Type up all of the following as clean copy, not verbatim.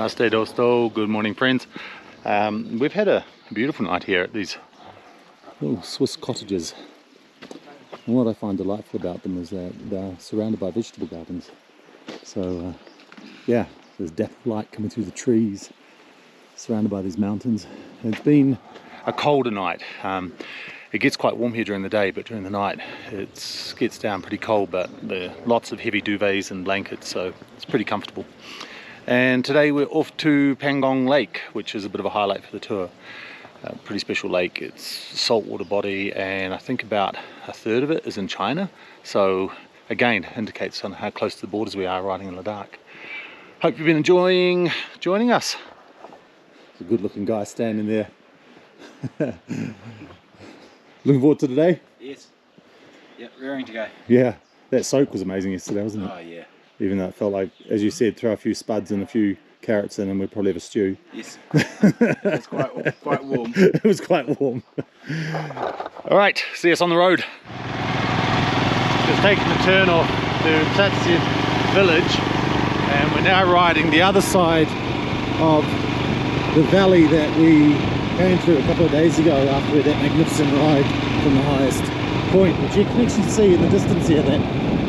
Namaste dosto, good morning friends. We've had a beautiful night here at these little Swiss cottages. And what I find delightful about them is that they're surrounded by vegetable gardens. So yeah, there's depth light coming through the trees, surrounded by these mountains. And it's been a colder night. It gets quite warm here during the day, but during the night it gets down pretty cold, but there are lots of heavy duvets and blankets, so it's pretty comfortable. And today we're off to Pangong Lake, which is a bit of a highlight for the tour. A pretty special lake. It's a saltwater body, and I think about a third of it is in China. So again, indicates on how close to the borders we are riding in Ladakh. Hope you've been enjoying joining us. There's a good looking guy standing there. Looking forward to today? Yes. Yep, raring to go. Yeah, that soak was amazing yesterday, wasn't it? Oh yeah. Even though it felt like, as you said, throw a few spuds and a few carrots in and we'd probably have a stew. Yes. It was quite warm. It was quite warm. Alright, see us on the road. Just taking the turn off to Tatsi village, and we're now riding the other side of the valley that we came through a couple of days ago after that magnificent ride from the highest point, which you can actually see in the distance here, that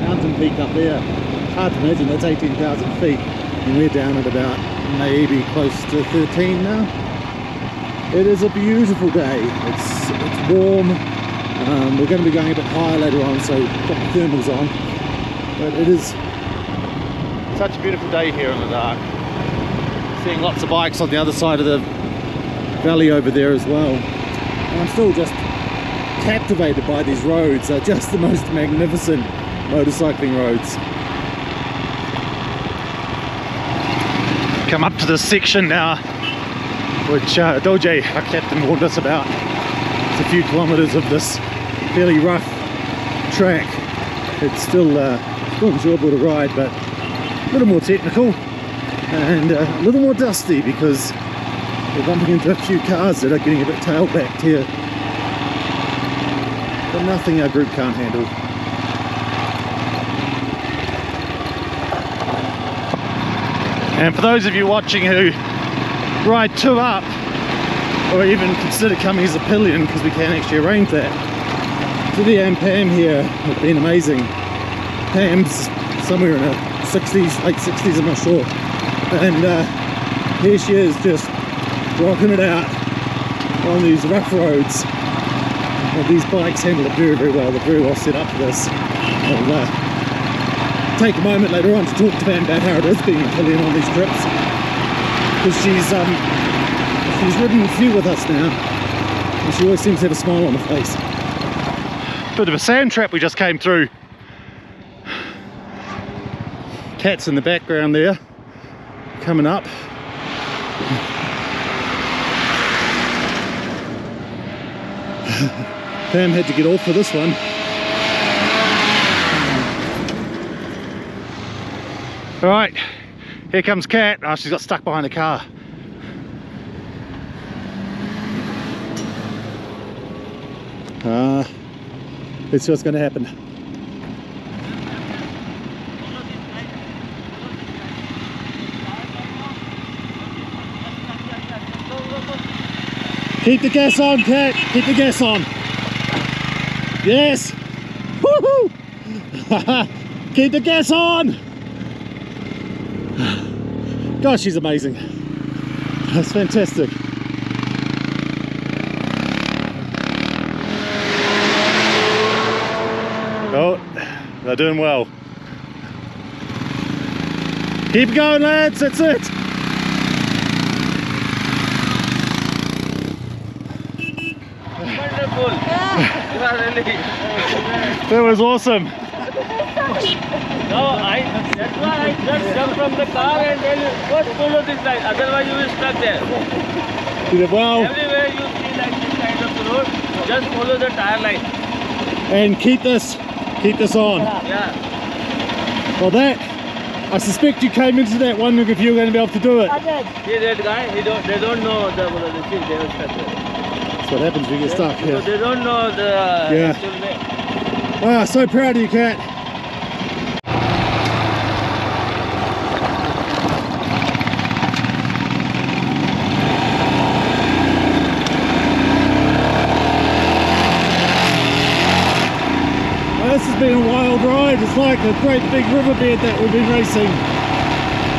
mountain peak up there. Hard to imagine that's 18,000 feet, and we're down at about maybe close to 13 now. It is a beautiful day. It's warm. We're going to be going a bit higher later on, so got the thermals on. But it is such a beautiful day here in Ladakh. Seeing lots of bikes on the other side of the valley over there as well. And I'm still just captivated by these roads. They're just the most magnificent motorcycling roads. Come up to this section now, which Doje, our captain, warned us about. It's a few kilometres of this fairly rough track. It's still enjoyable to ride, but a little more technical and a little more dusty because we're bumping into a few cars that are getting a bit tailbacked here. But nothing our group can't handle. And for those of you watching who ride 2 up, or even consider coming as a pillion, because we can actually arrange that, Judy and Pam here have been amazing. Pam's somewhere in her 60s, late 60s, I'm not sure. And here she is just rocking it out on these rough roads. And these bikes handle it very, very well. They're very well set up for this. I'll take a moment later on to talk to Pam about how it is being a pillion on these trips, because she's ridden a few with us now, and she always seems to have a smile on her face. Bit of a sand trap we just came through. Cats in the background there, coming up. Pam had to get off for this one. Alright, here comes Kat. Oh, she's got stuck behind a car. Let's see what's going to happen. Keep the gas on, Kat. Keep the gas on. Yes. Woohoo! Keep the gas on. Gosh, she's amazing. That's fantastic. Oh, they're doing well. Keep going, lads, that's it. Wonderful. You are really. That was awesome. No, that's why I just jumped from the car and then first follow this line, otherwise you will stuck there. Well, everywhere you see like this kind of road, just follow the tire line. And keep this on. Yeah. Well, that, I suspect you came into that wondering if you were going to be able to do it. See that guy, they don't know the thing, they are stuck there. That's what happens when you get stuck. Yeah. So they don't know the actual way. Ah, so proud of you, Kat. It's like a great big riverbed that we've been racing.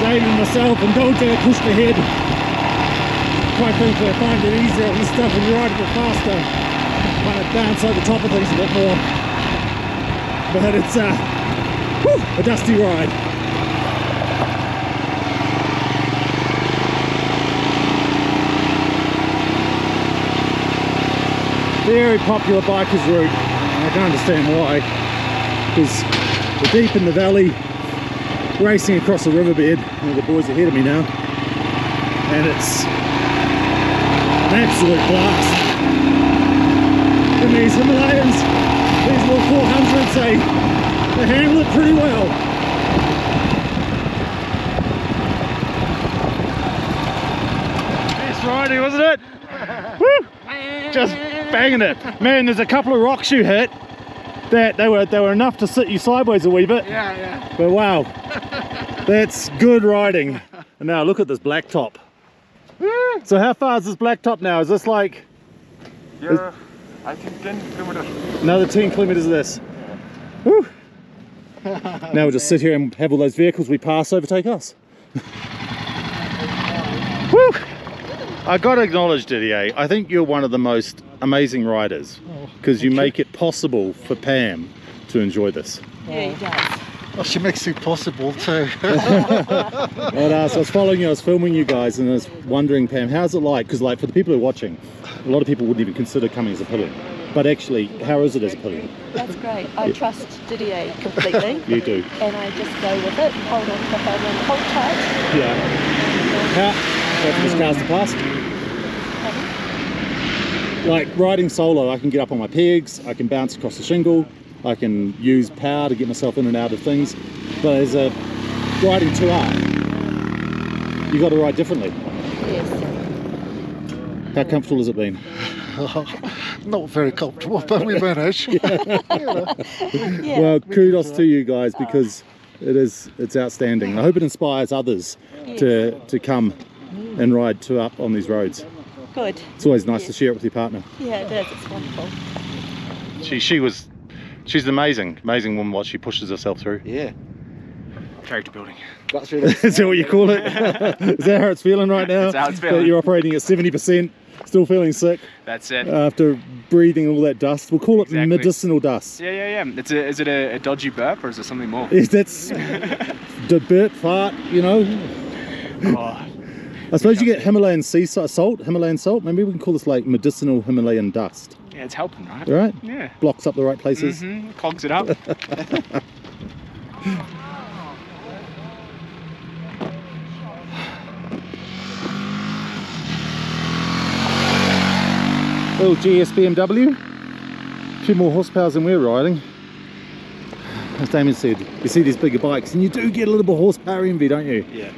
Dave and myself and Dolce pushed ahead. Quite frankly, I find it easier on this stuff when you ride a bit faster. Kind of bounce over the top of things a bit more. But it's a dusty ride. Very popular bikers route. I don't understand why. Because we're deep in the valley, racing across the riverbed. The boys are ahead of me now. And it's an absolute blast. And these Himalayas, these little 400s, they handle it pretty well. Nice riding, wasn't it? Woo! Just banging it. Man, there's a couple of rocks you hit that they were enough to sit you sideways a wee bit. Yeah. But wow, that's good riding. And now look at this blacktop. So how far is this blacktop now? Is this like... Yeah, I think 10 kilometers. Another 10 kilometers of this. Woo. Now we'll just sit here and have all those vehicles we pass overtake us. Woo! I got to acknowledge, Didier, I think you're one of the most amazing riders because you make it possible for Pam to enjoy this. Yeah, he does. Well, she makes it possible too. Well, so I was following you, I was filming you guys, and I was wondering, Pam, how's it like? Because like for the people who are watching, a lot of people wouldn't even consider coming as a pillion. But actually, how is it as a pillion? That's great. I trust Didier completely. You do. And I just go with it, hold on to the handle and hold tight. Yeah. How? Wait for this cars to pass. Like riding solo, I can get up on my pegs, I can bounce across the shingle, I can use power to get myself in and out of things. But as a riding 2R, you got to ride differently. Yes. How comfortable has it been? Not very comfortable, but we managed. Yeah. Well, kudos to you guys because it's outstanding. I hope it inspires others to come and ride 2 up on these roads. Good. It's always nice to share it with your partner. Yeah, it is. It's wonderful. She's an amazing woman, what she pushes herself through. Yeah. Character building. Got through this. Is that what you call it? Is that how it's feeling right now? That's how it's feeling. That you're operating at 70%, still feeling sick That's it. after breathing all that dust. We'll call it Exactly. medicinal dust. Yeah. Is it a dodgy burp or is it something more? Yes, that's the burp fart, you know. Oh, I suppose you get Himalayan Himalayan salt. Maybe we can call this like medicinal Himalayan dust. yeah, it's helping, right? Right? Yeah. Blocks up the right places. Clogs it up. Little GS BMW. A few more horsepower than we're riding. As Damien said, you see these bigger bikes and you do get a little bit of horsepower envy, don't you? Yeah.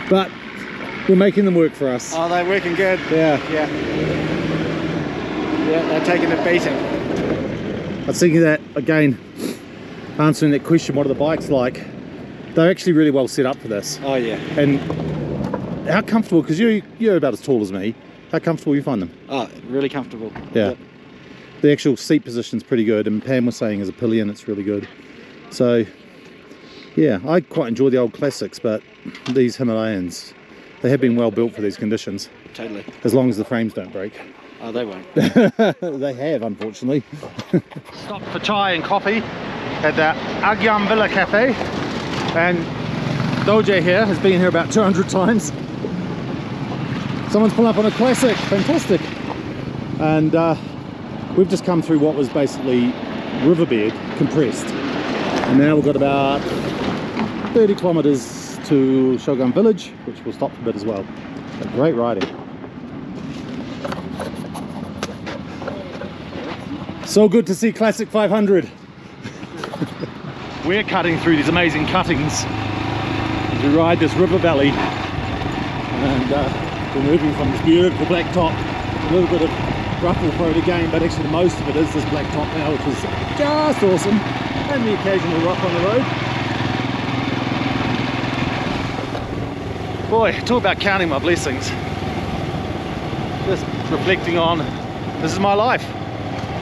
But we're making them work for us. Oh, they're working good. Yeah. Yeah, they're taking a beating. I was thinking that, again, answering that question, what are the bikes like? They're actually really well set up for this. Oh yeah. And how comfortable, because you're about as tall as me, how comfortable you find them? Oh, really comfortable. Yeah. Yep. The actual seat position's pretty good, and Pam was saying as a pillion it's really good. So yeah, I quite enjoy the old classics, but these Himalayans, they have been well built for these conditions, Totally. as long as the frames don't break. Oh, they won't. They have, unfortunately. Stopped for chai and coffee at the Agyam Villa Cafe, and Doje here has been here about 200 times. Someone's pulling up on a classic, fantastic. And we've just come through what was basically riverbed compressed, and now we've got about 30 kilometers to Shogun village, which we'll stop for a bit as well. But great riding. So good to see Classic 500. We're cutting through these amazing cuttings as we ride this river valley, and we're moving from this beautiful black top, a little bit of rough off-road again, but actually most of it is this black top now, which is just awesome, and the occasional rock on the road. Boy, talk about counting my blessings. Just reflecting on, this is my life.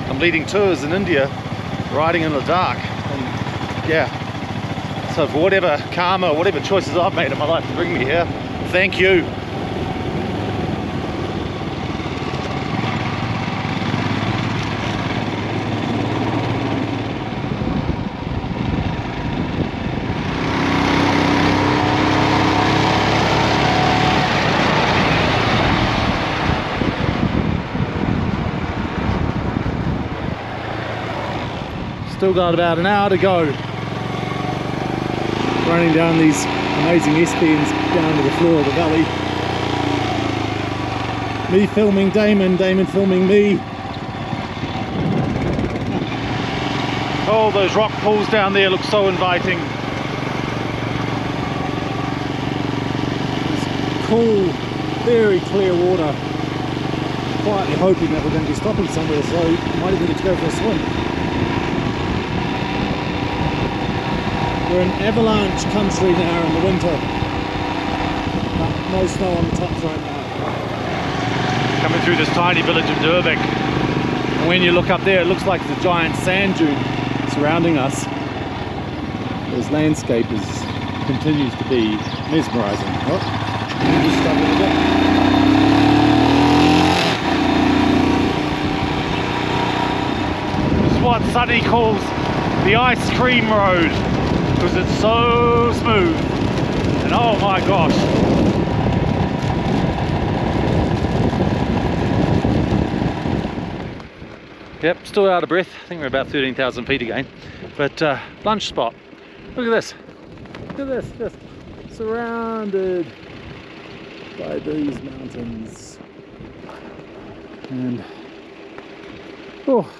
I'm leading tours in India, riding in Ladakh, and yeah. So for whatever karma, whatever choices I've made in my life to bring me here, thank you. Still got about an hour to go. Running down these amazing S-bends down to the floor of the valley. Me filming Damon, Damon filming me. Oh, those rock pools down there look so inviting. This cool, very clear water. Quietly hoping that we're going to be stopping somewhere, so might even get to go for a swim. We're in avalanche country now in the winter, but no snow on the tops right now. Coming through this tiny village of Durbeck, and when you look up there it looks like it's a giant sand dune surrounding us. This landscape continues to be mesmerising. Oh, just stuck in a bit. This is what Sunny calls the ice cream road, because it's so smooth, and oh my gosh. Yep, still out of breath. I think we're about 13,000 feet again, but lunch spot. Look at this. Look at this, just surrounded by these mountains. And oh,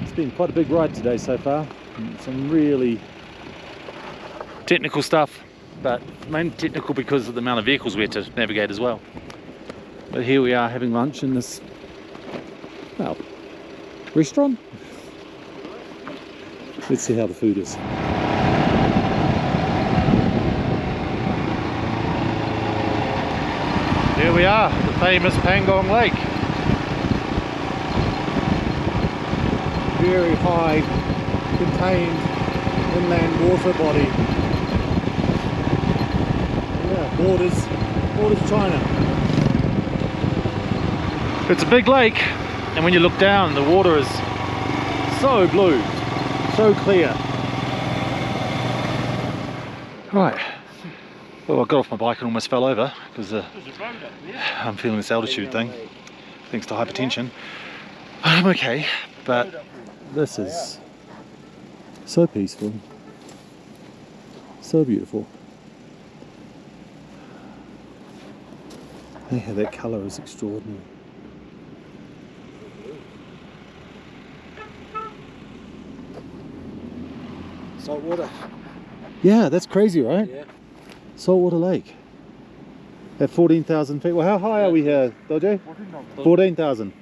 it's been quite a big ride today so far. Some really technical stuff, but mainly technical because of the amount of vehicles we had to navigate as well. But here we are having lunch in this, well, restaurant. Let's see how the food is. Here we are, the famous Pangong Lake. Very high contained inland water body. Yeah, borders China. It's a big lake, and when you look down the water is so blue, so clear. Right, well, I got off my bike and almost fell over because I'm feeling this altitude thing thanks to hypertension. I'm okay, but this is so peaceful, so beautiful. Yeah, that colour is extraordinary. Salt water. Yeah, that's crazy, right? Yeah. Saltwater Lake. At 14,000 feet. Well, how high are we here, Dojo? 14,000.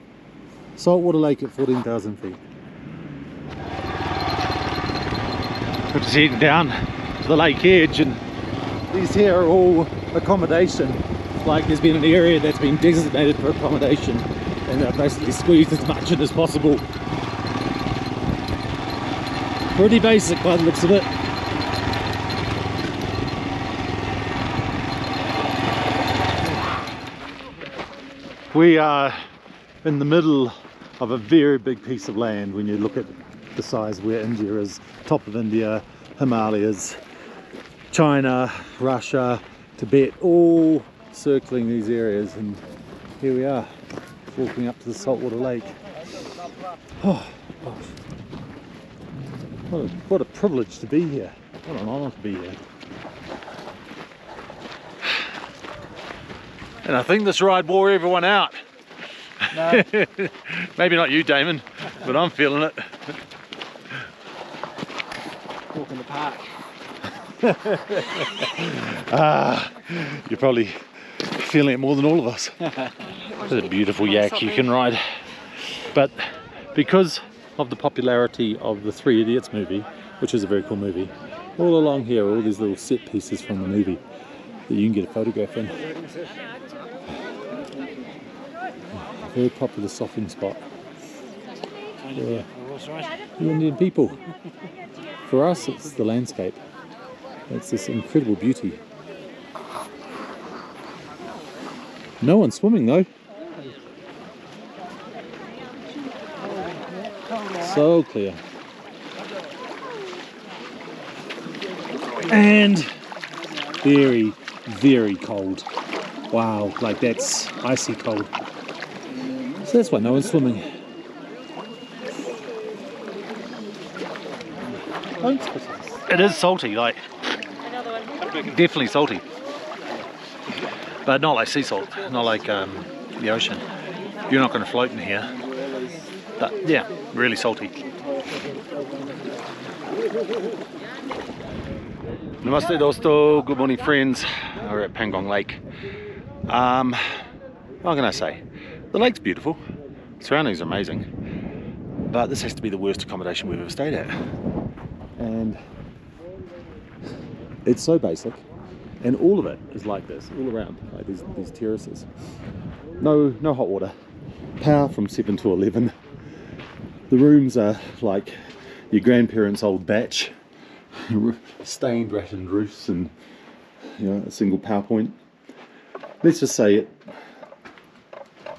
Saltwater Lake at 14,000 feet. We're just heading down to the lake edge, and these here are all accommodation. Like there's been an area that's been designated for accommodation, and they've basically squeezed as much in as possible. Pretty basic by the looks of it. We are in the middle of a very big piece of land when you look at the size where India is. Top of India, Himalayas, China, Russia, Tibet, all circling these areas, and here we are walking up to the saltwater lake. Oh gosh, what a privilege to be here. What an honour to be here. And I think this ride wore everyone out. No. Maybe not you, Damon, but I'm feeling it. Walk in the park. You're probably feeling it more than all of us. It's a beautiful yak you can ride. But because of the popularity of the Three Idiots movie, which is a very cool movie, all along here are all these little set pieces from the movie that you can get a photograph in. Very popular surfing spot. Yeah. The Indian people. For us, it's the landscape. It's this incredible beauty. No one's swimming though. So clear. And very, very cold. Wow, like that's icy cold. So that's why no one's swimming. It is salty, like definitely salty, but not like sea salt, not like the ocean. You're not going to float in here, but yeah, really salty. Namaste dosto, good morning friends. We're at Pangong Lake. What can I say? The lake's beautiful, surroundings are amazing, but this has to be the worst accommodation we've ever stayed at. And it's so basic, and all of it is like this, all around, like these terraces. No hot water, power from 7 to 11. The rooms are like your grandparents' old batch, stained, rattened roofs, and a single power point. Let's just say it,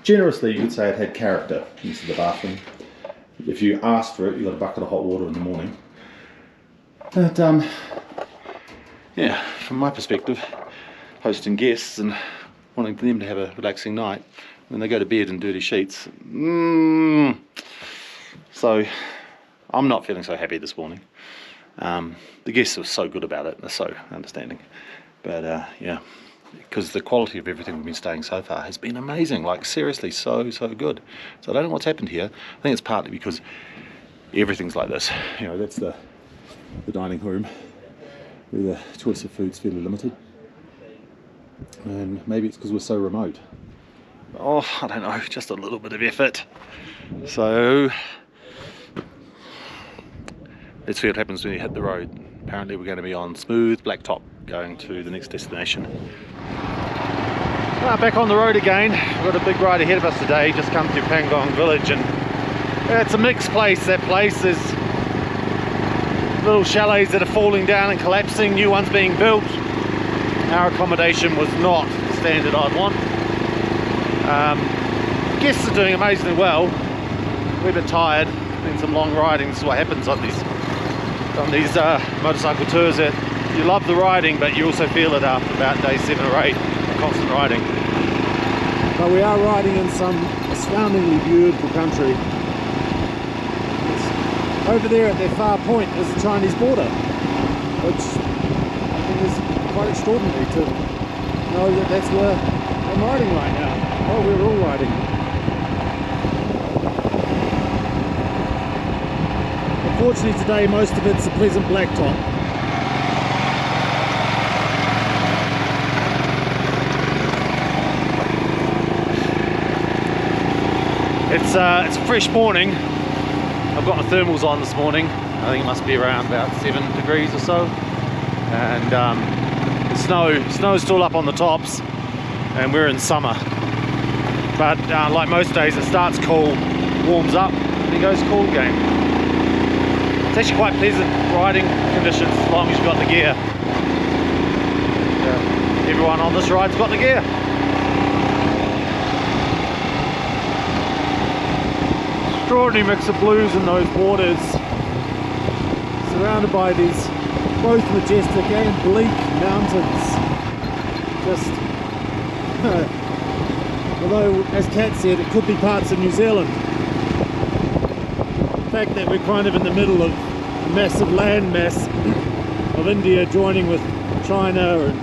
generously you could say it had character. This is the bathroom. If you asked for it, you got a bucket of hot water in the morning. But yeah, from my perspective, hosting guests and wanting them to have a relaxing night, when they go to bed in dirty sheets, so I'm not feeling so happy this morning. The guests are so good about it, they're so understanding, but yeah, because the quality of everything we've been staying so far has been amazing, like seriously so good. So I don't know what's happened here. I think it's partly because everything's like this. That's the dining room where the choice of food's fairly limited, and maybe it's because we're so remote. Oh, I don't know, just a little bit of effort. So let's see what happens when you hit the road. Apparently we're going to be on smooth blacktop going to the next destination. Back on the road again. We've got a big ride ahead of us today. Just come through Pangong village, and it's a mixed place. That place is little chalets that are falling down and collapsing, new ones being built. Our accommodation was not the standard I'd want. Guests are doing amazingly well. We're a bit tired, been some long riding. This is what happens on these motorcycle tours, that you love the riding but you also feel it after about day 7 or 8 of constant riding. But we are riding in some astoundingly beautiful country. Over there at that far point is the Chinese border, which I think is quite extraordinary to know that that's where I'm riding right now. Oh, we're all riding. Unfortunately today most of it's a pleasant blacktop. It's a fresh morning. I've got my thermals on this morning. I think it must be around about 7 degrees or so, and the snow's still up on the tops, and we're in summer. But like most days, it starts cool, warms up, and it goes cool again. It's actually quite pleasant riding conditions as long as you've got the gear. Everyone on this ride's got the gear. Extraordinary mix of blues in those waters, surrounded by these both majestic and bleak mountains. Just although, as Kat said, it could be parts of New Zealand. The fact that we're kind of in the middle of a massive landmass of India joining with China, and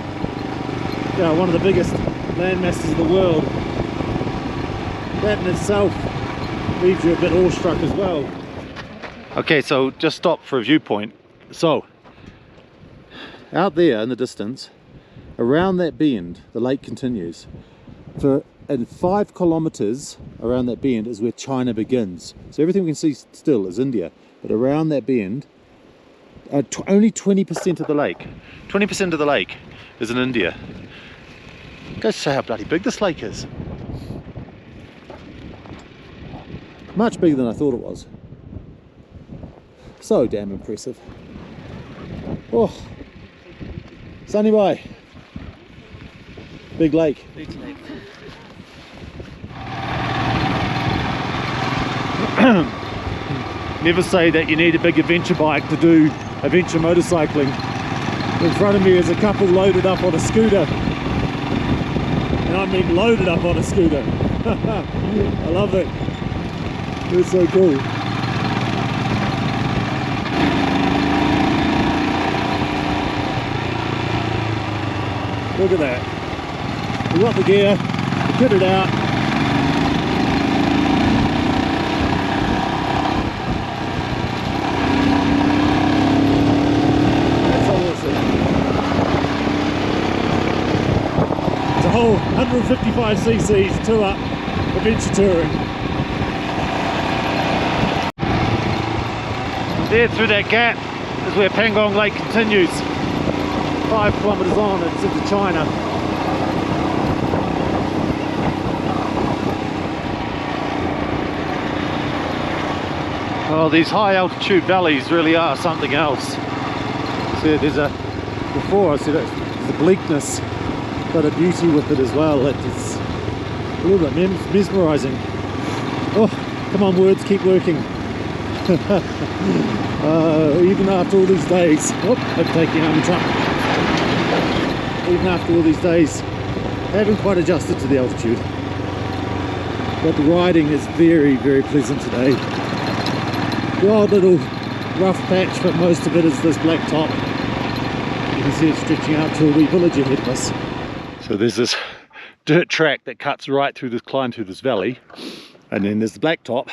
one of the biggest landmasses of the world, that in itself leaves you a bit awestruck as well. Okay, so just stop for a viewpoint. So out there in the distance, around that bend, the lake continues. And 5 kilometers around that bend is where China begins. So everything we can see still is India, but around that bend, only 20% of the lake. 20% of the lake is in India. It goes to show how bloody big this lake is. Much bigger than I thought it was. So damn impressive. Oh, Sunny Bay. Big lake. Big lake. Never say that you need a big adventure bike to do adventure motorcycling. In front of me is a couple loaded up on a scooter. And I mean loaded up on a scooter. I love it. It's so cool. Look at that. We got the gear, we put it out. That's awesome. It's a whole 155 cc's 2-up adventure touring. There through that gap is where Pangong Lake continues. 5 kilometres on, it's into China. Well, these high altitude valleys really are something else. See, before I said there's a bleakness, but a beauty with it as well. It's a little bit mesmerising. Oh, come on words, keep working. Even after all these days, I'm taking home the truck. Even after all these days, I haven't quite adjusted to the altitude. But the riding is very, very pleasant today. The odd little rough patch, but most of it is this black top. You can see it stretching out to a wee village ahead of us. So there's this dirt track that cuts right through this climb through this valley, and then there's the black top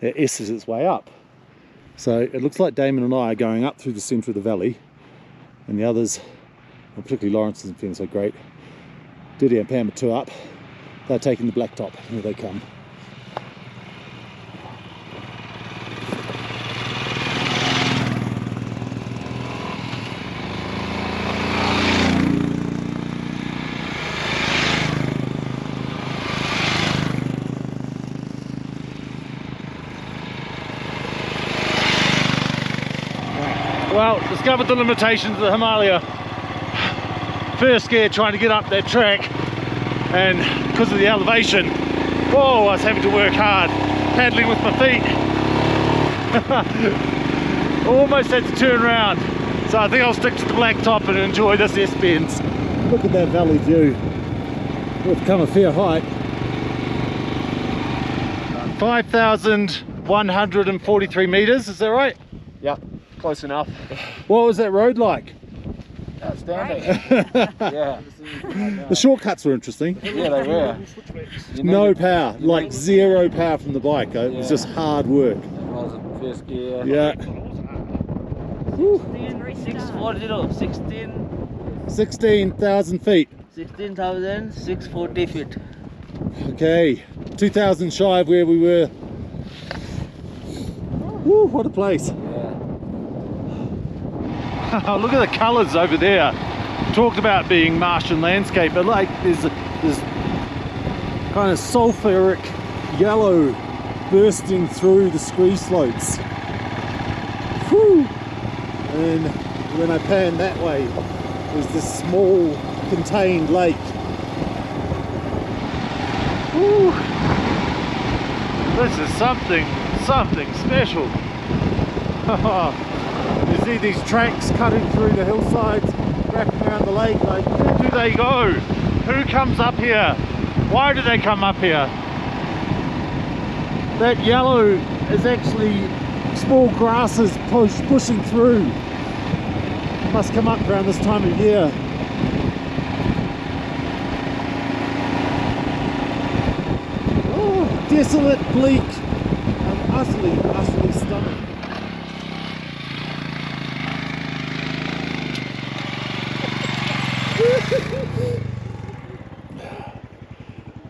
that S's its way up. So it looks like Damon and I are going up through the centre of the valley, and the others, well, particularly Lawrence isn't feeling so great. Diddy and Pam are 2 up. They're taking the black top. Here they come. Well, discovered the limitations of the Himalaya. First gear trying to get up that track, and because of the elevation, whoa, I was having to work hard, paddling with my feet. Almost had to turn around, so I think I'll stick to the black top and enjoy this S-bends. Look at that valley view. We've come a fair height. 5,143 meters, is that right? Yeah, close enough. What was that road like? Outstanding. Yeah. The shortcuts were interesting. Yeah, they were. No power, like 0 power from the bike. It was just hard work. It was a first gear. Yeah. 16,000 feet. 16,640 feet. Okay, 2,000 shy of where we were. Woo, what a place. Oh, look at the colours over there. Talked about being Martian landscape, but like there's kind of sulphuric yellow bursting through the scree slopes. Whew. And when I pan that way, there's this small contained lake. Whew. This is something special. You see these tracks cutting through the hillsides, wrapping around the lake. Like, where do they go? Who comes up here? Why do they come up here? That yellow is actually small grasses pushing through. Must come up around this time of year. Oh, desolate, bleak, and utterly stunning.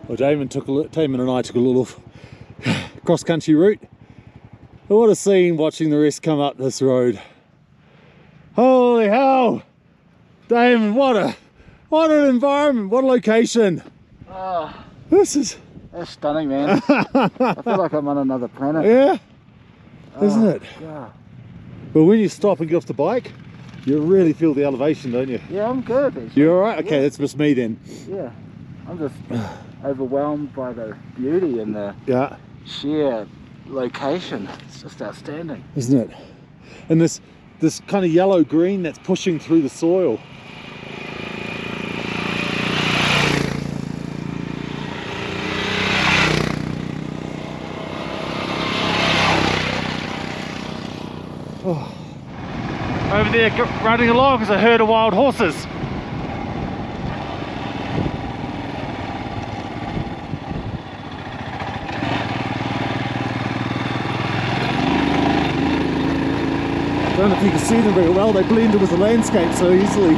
Well, Damon and I took a little cross-country route. But what a scene watching the rest come up this road. Holy hell! Damon, what an environment, what a location. Oh, This is... that's stunning, man. I feel like I'm on another planet. Yeah, isn't it? Yeah. But when you stop and get off the bike, You really feel the elevation, don't you? Yeah, I'm good. Actually. You're alright? Okay, Yeah. that's just me then. Yeah, I'm just overwhelmed by the beauty and the Yeah. sheer location. It's just outstanding. Isn't it? And this kind of yellow green that's pushing through the soil. Oh. Over there running along is a herd of wild horses. I don't know if you can see them very well, they blend in with the landscape so easily.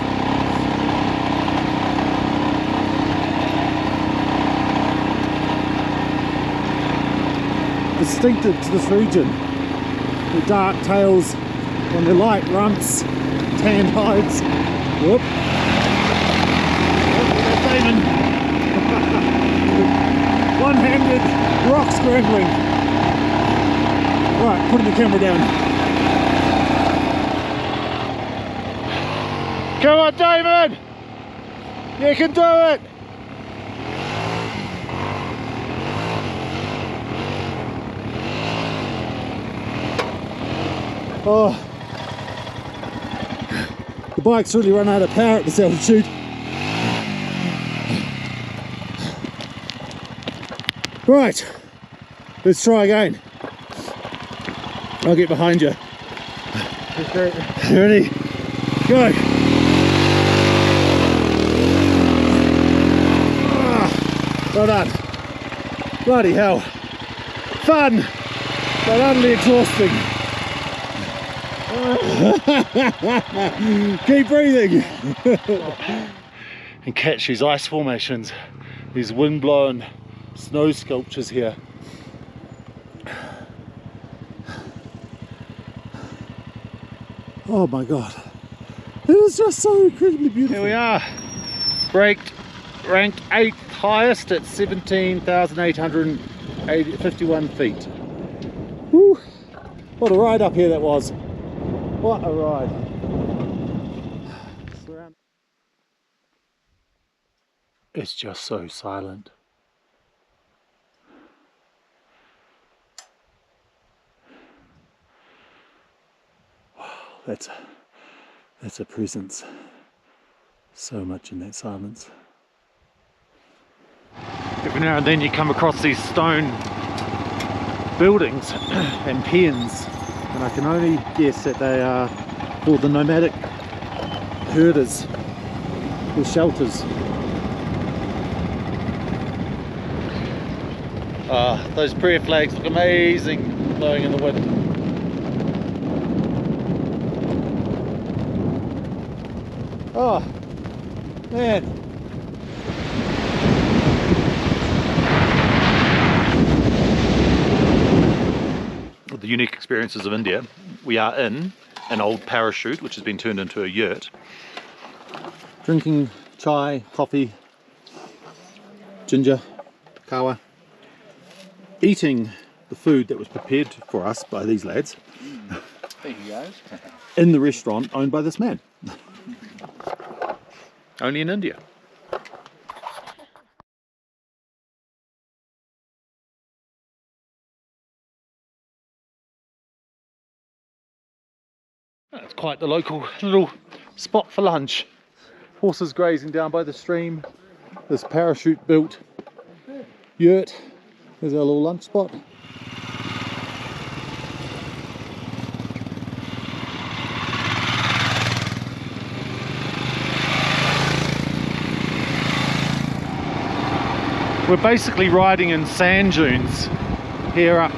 Distinctive to this region. The dark tails on their light rumps, tanned hides. Whoop. One-handed rock scrambling. Right, putting the camera down. Come on, David! You can do it! Oh, the bike's really run out of power at this altitude. Right, let's try again. I'll get behind you. Ready? Go! Well done. Bloody hell. Fun, but utterly exhausting. Keep breathing. And catch these ice formations, these wind-blown snow sculptures here. Oh my god. It is just so incredibly beautiful. Here we are. Ranked 8th highest at 17,851 feet. Woo! What a ride up here that was. What a ride. It's just so silent. Wow, that's a presence. So much in that silence. Every now and then you come across these stone buildings and pens, and I can only guess that they are for the nomadic herders or shelters. Those prayer flags look amazing blowing in the wind. Oh man. The unique experiences of India. We are in an old parachute which has been turned into a yurt. Drinking chai, coffee, ginger, kawa. Eating the food that was prepared for us by these lads. Thank you guys. In the restaurant owned by this man. Only in India. That's quite the local little spot for lunch. Horses grazing down by the stream. This parachute built yurt. There's our little lunch spot. We're basically riding in sand dunes here up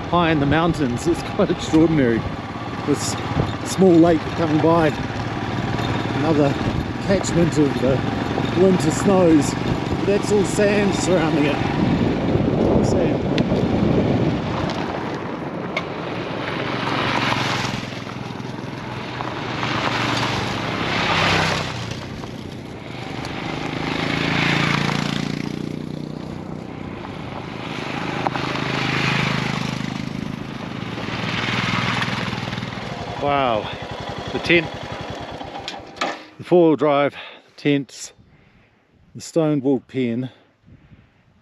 high in the mountains. It's quite extraordinary. This small lake coming by, another catchment of the winter snows. That's all sand surrounding it. All sand. Wow, the tent four-wheel drive, tents, the stone wool pen,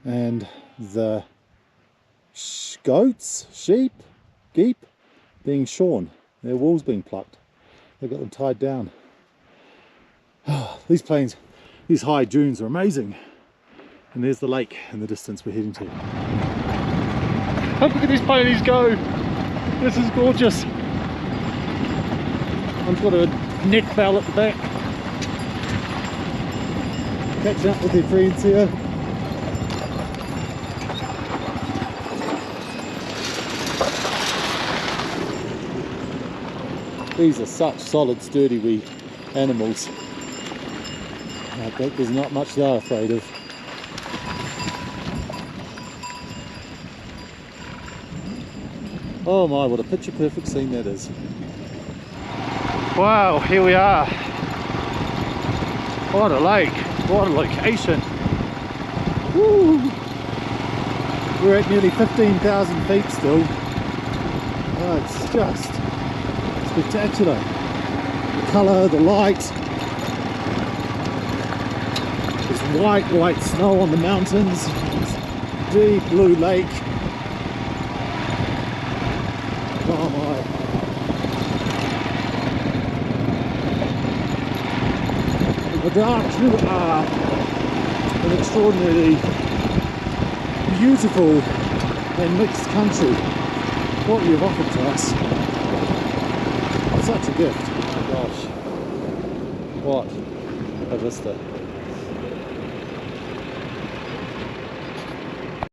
and the goats, sheep, geep being shorn. Their wool's being plucked. They've got them tied down. These plains, these high dunes are amazing. And there's the lake in the distance we're heading to. Look at these ponies go! This is gorgeous. One's got a neck bell at the back. Catching up with their friends here. These are such solid, sturdy wee animals. I bet there's not much they're afraid of. Oh my, what a picture perfect scene that is. Wow, here we are. What a lake, what a location. Woo. We're at nearly 15,000 feet still. Oh, it's just spectacular. The colour, the light. There's white snow on the mountains. This deep blue lake. Oh my. Ladakh, you are an extraordinarily beautiful and mixed country. What you've offered to us. Such a gift. Oh my gosh. What a vista.